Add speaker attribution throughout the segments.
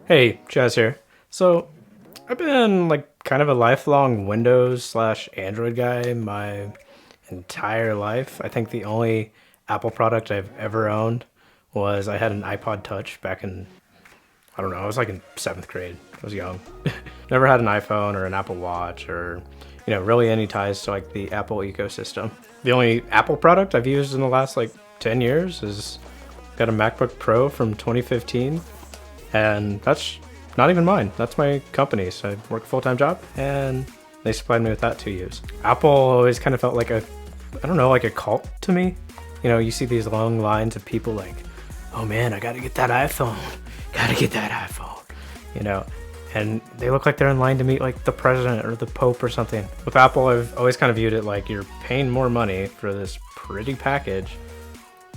Speaker 1: Hey, Chaz here. So, I've been like kind of a lifelong Windows slash Android guy my entire life. I think the only Apple product I've ever owned was I had an iPod Touch back in, I don't know, I was like in seventh grade. I was young. Never had an iPhone or an Apple Watch or, really any ties to like the Apple ecosystem. The only Apple product I've used in the last like 10 years is got a MacBook Pro from 2015, and that's not even mine. That's my company's. I work a full-time job, and they supplied me with that to use. Apple always kind of felt like I don't know, like a cult to me. You see these long lines of people like, oh man, I gotta get that iPhone. Gotta get that iPhone. You know, and they look like they're in line to meet like the president or the Pope or something. With Apple, I've always kind of viewed it like you're paying more money for this pretty package,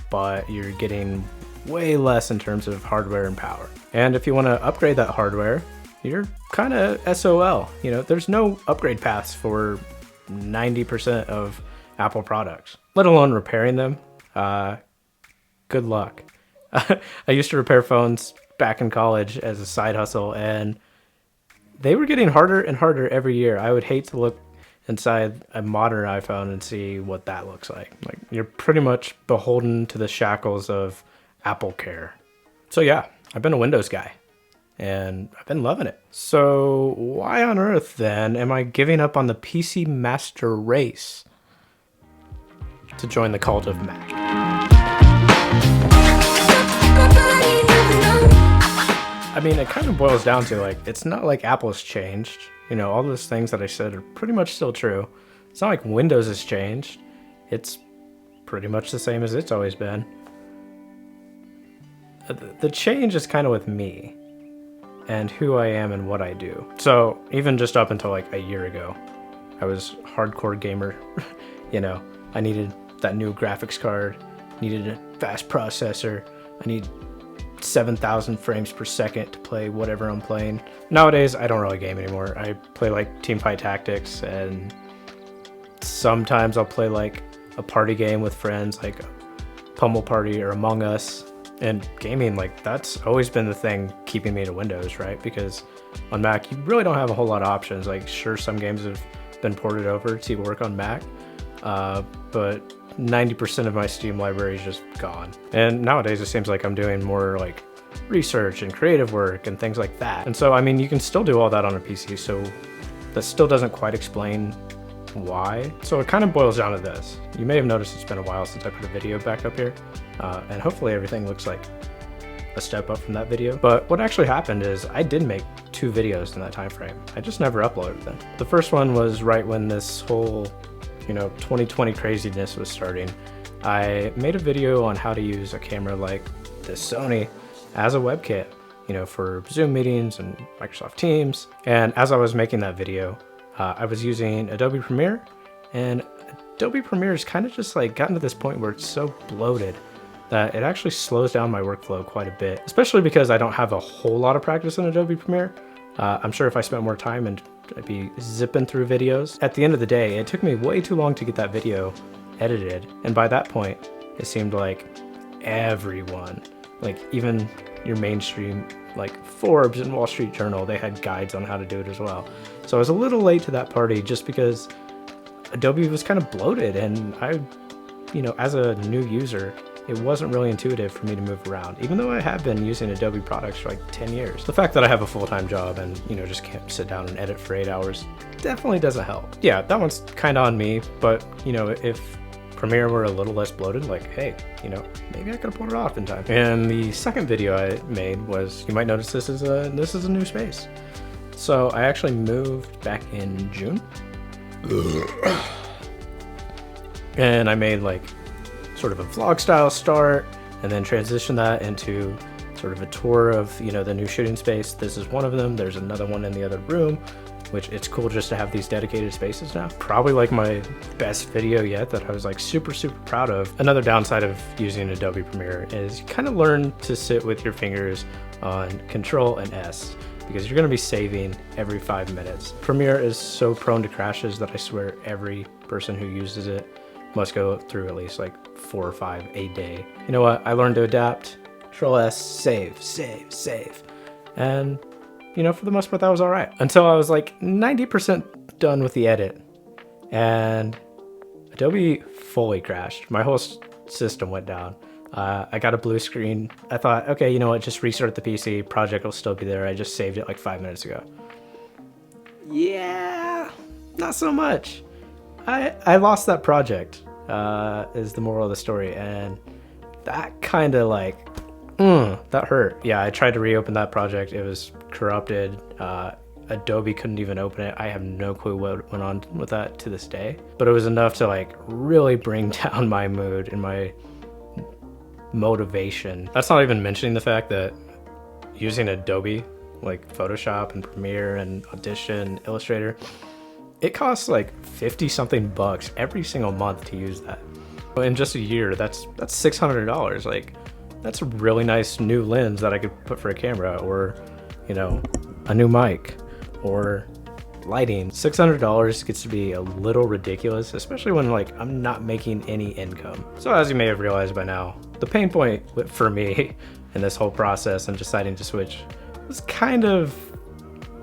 Speaker 1: but you're getting way less in terms of hardware and power. And if you want to upgrade that hardware, you're kind of SOL. There's no upgrade paths for 90% of Apple products, let alone repairing them. Good luck. I used to repair phones back in college as a side hustle, and they were getting harder and harder every year. I would hate to look inside a modern iPhone and see what that looks like. Like, you're pretty much beholden to the shackles of Apple Care. So yeah, I've been a Windows guy, and I've been loving it. So why on earth then am I giving up on the PC master race to join the cult of Mac? I mean, it kind of boils down to like, it's not like Apple's changed. All those things that I said are pretty much still true. It's not like Windows has changed. It's pretty much the same as it's always been. The change is kind of with me and who I am and what I do. So even just up until like a year ago, I was hardcore gamer. I needed that new graphics card, needed a fast processor, I need 7,000 frames per second to play whatever I'm playing. Nowadays, I don't really game anymore. I play like Teamfight Tactics, and sometimes I'll play like a party game with friends, like Pummel Party or Among Us. And gaming, like, that's always been the thing keeping me to Windows, right? Because on Mac, you really don't have a whole lot of options. Like, sure, some games have been ported over to work on Mac, but 90% of my Steam library is just gone. And nowadays, it seems like I'm doing more like research and creative work and things like that. And so, I mean, you can still do all that on a PC, so that still doesn't quite explain why. So it kind of boils down to this. You may have noticed it's been a while since I put a video back up here, and hopefully everything looks like a step up from that video. But what actually happened is I did make 2 videos in that time frame. I just never uploaded them. The first one was right when this whole 2020 craziness was starting. I made a video on how to use a camera like this Sony as a webcam, for Zoom meetings and Microsoft Teams. And as I was making that video, I was using Adobe Premiere, and Adobe Premiere has kind of just like gotten to this point where it's so bloated that it actually slows down my workflow quite a bit, especially because I don't have a whole lot of practice in Adobe Premiere. I'm sure if I spent more time and I'd be zipping through videos. At the end of the day, it took me way too long to get that video edited. And by that point, it seemed like everyone, like even your mainstream, like Forbes and Wall Street Journal, they had guides on how to do it as well. So I was a little late to that party just because Adobe was kind of bloated, and I, as a new user, it wasn't really intuitive for me to move around, even though I have been using Adobe products for like 10 years. The fact that I have a full-time job and, just can't sit down and edit for 8 hours definitely doesn't help. Yeah, that one's kind of on me, but, if Premiere were a little less bloated, like, hey, maybe I could have pulled it off in time. And the second video I made was, you might notice this is a new space. So I actually moved back in June. And I made like sort of a vlog style start, and then transition that into sort of a tour of, the new shooting space. This is one of them. There's another one in the other room, which it's cool just to have these dedicated spaces now. Probably like my best video yet that I was like super, super proud of. Another downside of using Adobe Premiere is you kind of learn to sit with your fingers on Control and S, because you're gonna be saving every 5 minutes. Premiere is so prone to crashes that I swear every person who uses it must go through at least like 4 or 5 a day. You know what? I learned to adapt. Control S, save, save, save. And, you know, for the most part, that was all right. Until I was like 90% done with the edit. And Adobe fully crashed. My whole system went down. I got a blue screen. I thought, okay, you know what, just restart the PC. Project will still be there. I just saved it like 5 minutes ago. Yeah, not so much. I lost that project, is the moral of the story. And that kind of like, that hurt. Yeah, I tried to reopen that project. It was corrupted. Adobe couldn't even open it. I have no clue what went on with that to this day. But it was enough to like really bring down my mood and my motivation. That's not even mentioning the fact that using Adobe, like Photoshop and Premiere and Audition, Illustrator, it costs like 50 something bucks every single month to use that. In just a year, that's $600. Like, that's a really nice new lens that I could put for a camera, or, you know, a new mic, or lighting. $600 gets to be a little ridiculous, especially when like I'm not making any income. So as you may have realized by now, the pain point for me in this whole process and deciding to switch was kind of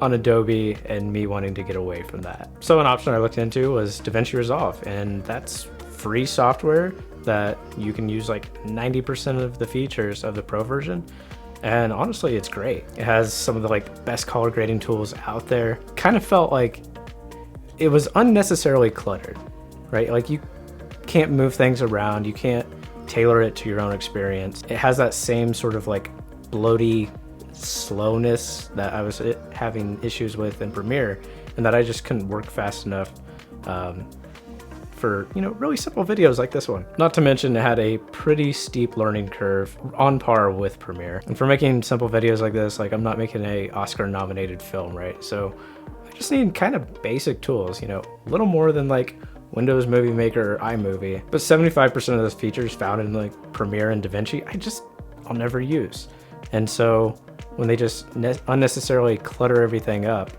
Speaker 1: on Adobe and me wanting to get away from that. So an option I looked into was Davinci Resolve, and that's free software that you can use like 90% of the features of the Pro version. And honestly, it's great. It has some of the like best color grading tools out there. Kind of felt like it was unnecessarily cluttered, right? Like you can't move things around. You can't tailor it to your own experience. It has that same sort of like bloaty slowness that I was having issues with in Premiere, and that I just couldn't work fast enough for, you know, really simple videos like this one. Not to mention it had a pretty steep learning curve on par with Premiere. And for making simple videos like this, like I'm not making a Oscar nominated film, right? So I just need kind of basic tools, you know, a little more than like Windows Movie Maker or iMovie. But 75% of those features found in like Premiere and DaVinci, I'll never use. And so when they just unnecessarily clutter everything up,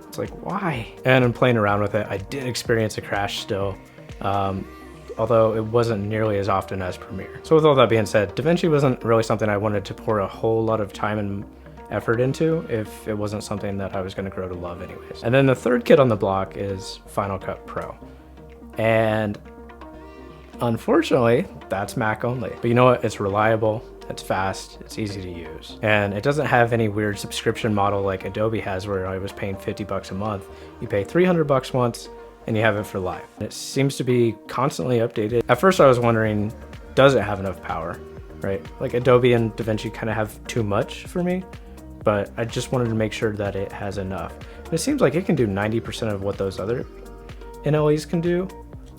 Speaker 1: it's like, why? And I'm playing around with it. I did experience a crash still, although it wasn't nearly as often as Premiere. So with all that being said, DaVinci wasn't really something I wanted to pour a whole lot of time and effort into if it wasn't something that I was going to grow to love anyways. And then the third kit on the block is Final Cut Pro. And unfortunately, that's Mac only. But you know what? It's reliable. It's fast, it's easy to use, and it doesn't have any weird subscription model like Adobe has where I was paying 50 bucks a month. You pay 300 bucks once and you have it for life. It seems to be constantly updated. At first I was wondering, does it have enough power, right? Like Adobe and DaVinci kind of have too much for me, but I just wanted to make sure that it has enough. And it seems like it can do 90% of what those other NLEs can do,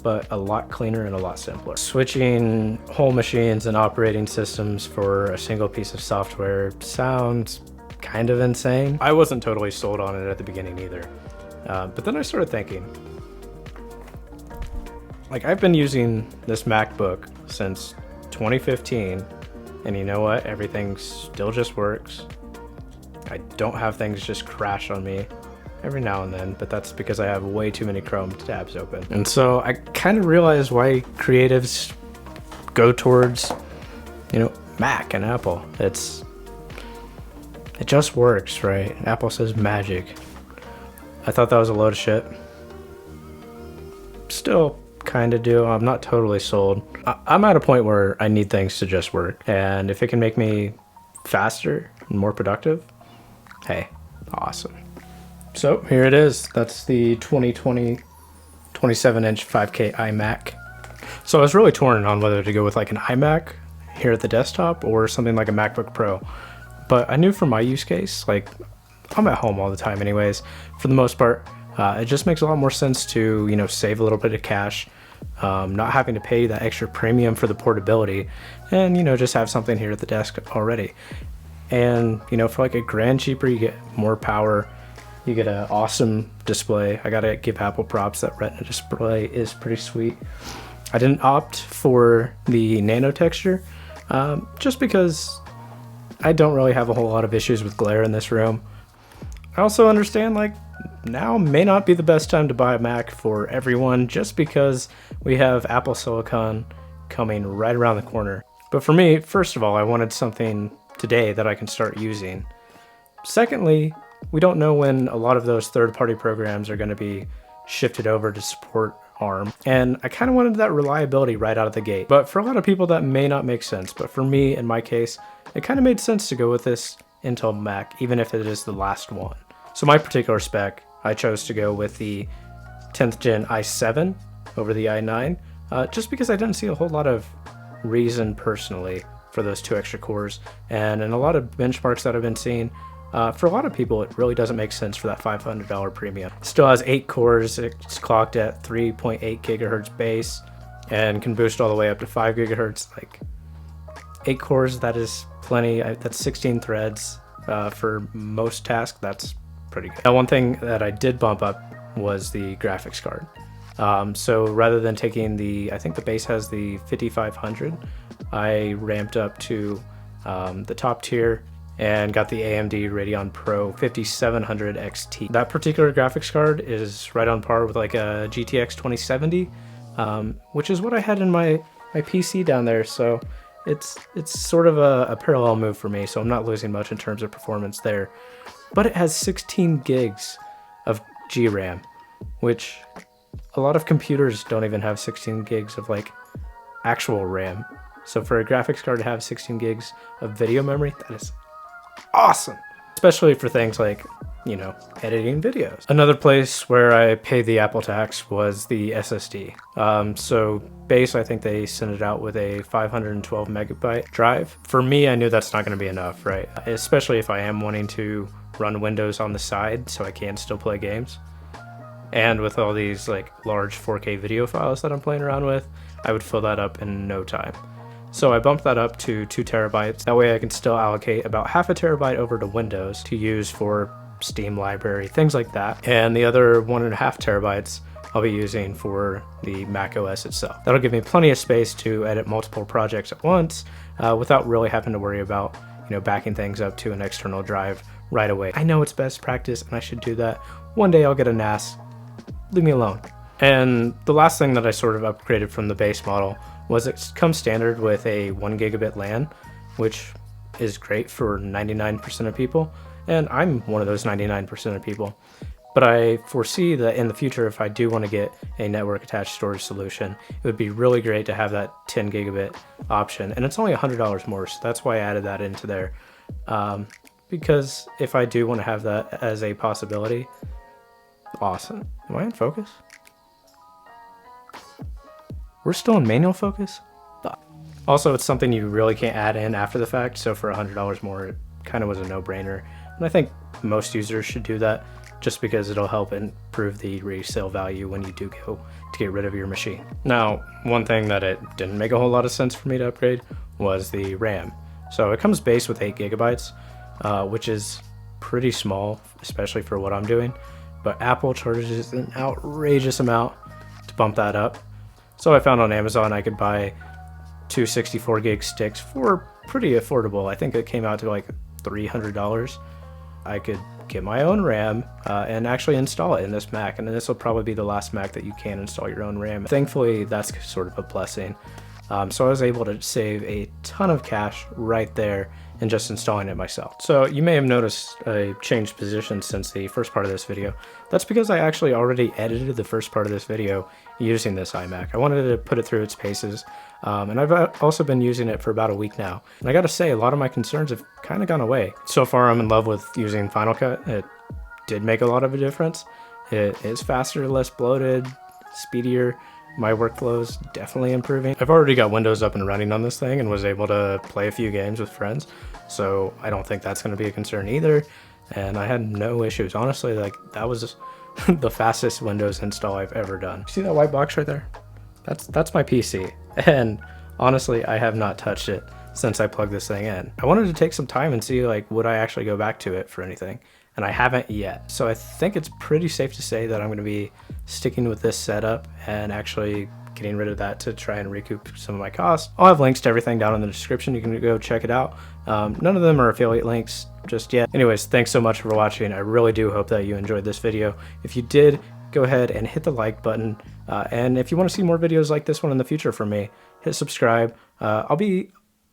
Speaker 1: but a lot cleaner and a lot simpler. Switching whole machines and operating systems for a single piece of software sounds kind of insane. I wasn't totally sold on it at the beginning either. But then I started thinking, like, I've been using this MacBook since 2015, and you know what? Everything still just works. I don't have things just crash on me every now and then, but that's because I have way too many Chrome tabs open. And so I kind of realized why creatives go towards, you know, Mac and Apple. It just works, right? Apple says magic. I thought that was a load of shit. Still kind of do. I'm not totally sold. I'm at a point where I need things to just work, and if it can make me faster and more productive, hey, awesome. So here it is. That's the 2020 27-inch 5K iMac. So I was really torn on whether to go with like an iMac here at the desktop or something like a MacBook Pro. But I knew for my use case, like I'm at home all the time anyways, for the most part, it just makes a lot more sense to, you know, save a little bit of cash, not having to pay that extra premium for the portability, and, you know, just have something here at the desk already. And, you know, for like $1,000 cheaper, you get more power. You get an awesome display. I gotta give Apple props. That Retina display is pretty sweet. I didn't opt for the nano texture, just because I don't really have a whole lot of issues with glare in this room. I also understand, like, now may not be the best time to buy a Mac for everyone, just because we have Apple Silicon coming right around the corner. But for me, first of all, I wanted something today that I can start using. Secondly, we don't know when a lot of those third-party programs are going to be shifted over to support ARM, and I kind of wanted that reliability right out of the gate. But for a lot of people that may not make sense, but for me, in my case, it kind of made sense to go with this Intel Mac, even if it is the last one. So my particular spec, I chose to go with the 10th gen i7 over the i9, just because I didn't see a whole lot of reason personally for those 2 extra cores, and in a lot of benchmarks that I've been seeing, for a lot of people it really doesn't make sense for that $500 premium. It still has 8 cores, it's clocked at 3.8 gigahertz base, and can boost all the way up to 5 gigahertz. Like 8 cores, that is plenty. That's 16 threads for most tasks. That's pretty good. Now, one thing that I did bump up was the graphics card. So rather than taking I think the base has the 5500, I ramped up to the top tier and got the AMD Radeon Pro 5700 XT. That particular graphics card is right on par with like a GTX 2070, which is what I had in my PC down there. So it's sort of a parallel move for me, so I'm not losing much in terms of performance there. But it has 16 gigs of GRAM, which a lot of computers don't even have 16 gigs of like actual RAM. So for a graphics card to have 16 gigs of video memory, that is awesome. Especially for things like, you know, editing videos. Another place where I paid the Apple tax was the SSD. So base, I think they sent it out with a 512 megabyte drive. For me, I knew that's not going to be enough, right? Especially if I am wanting to run Windows on the side so I can still play games. And with all these like large 4K video files that I'm playing around with, I would fill that up in no time. So I bumped that up to 2 terabytes. That way I can still allocate about half a terabyte over to Windows to use for Steam library, things like that. And the other 1.5 terabytes I'll be using for the macOS itself. That'll give me plenty of space to edit multiple projects at once without really having to worry about, you know, backing things up to an external drive right away. I know it's best practice and I should do that. One day I'll get a NAS. Leave me alone. And the last thing that I sort of upgraded from the base model was it comes standard with a 1 gigabit LAN, which is great for 99% of people. And I'm one of those 99% of people. But I foresee that in the future, if I do want to get a network attached storage solution, it would be really great to have that 10 gigabit option. And it's only $100 more, so that's why I added that into there. Because if I do want to have that as a possibility, awesome. Am I in focus? We're still in manual focus? Also, it's something you really can't add in after the fact, so for $100 more, it kind of was a no-brainer. And I think most users should do that just because it'll help improve the resale value when you do go to get rid of your machine. Now, one thing that it didn't make a whole lot of sense for me to upgrade was the RAM. So it comes base with 8 gigabytes, which is pretty small, especially for what I'm doing. But Apple charges an outrageous amount to bump that up. So I found on Amazon I could buy 2 64 gig sticks for pretty affordable. I think it came out to like $300. I could get my own RAM and actually install it in this Mac, and this will probably be the last Mac that you can install your own RAM. Thankfully, that's sort of a blessing. So I was able to save a ton of cash right there in just installing it myself. So you may have noticed a changed position since the first part of this video. That's because I actually already edited the first part of this video using this iMac. I wanted to put it through its paces, and I've also been using it for about a week now. And I gotta say, a lot of my concerns have kind of gone away. So far, I'm in love with using Final Cut. It did make a lot of a difference. It is faster, less bloated, speedier. My workflow is definitely improving. I've already got Windows up and running on this thing and was able to play a few games with friends, so I don't think that's going to be a concern either. And I had no issues. Honestly, like, that was the fastest Windows install I've ever done. See that white box right there? That's my PC, and honestly, I have not touched it since I plugged this thing in. I wanted to take some time and see, like, would I actually go back to it for anything, and I haven't yet. So I think it's pretty safe to say that I'm going to be sticking with this setup and actually getting rid of that to try and recoup some of my costs. I'll have links to everything down in the description. You can go check it out. None of them are affiliate links just yet. Anyways, thanks so much for watching. I really do hope that you enjoyed this video. If you did, go ahead and hit the like button. And if you want to see more videos like this one in the future from me, hit subscribe. I'll be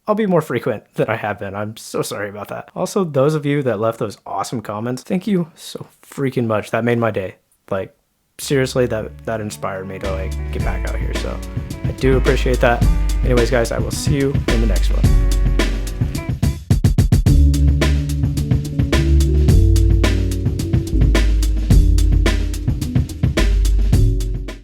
Speaker 1: I'll be more frequent than I have been. I'm so sorry about that. Also, those of you that left those awesome comments, thank you so freaking much. That made my day. Like, seriously, that inspired me to like get back out here. So I do appreciate that. Anyways, guys, I will see you in the next one.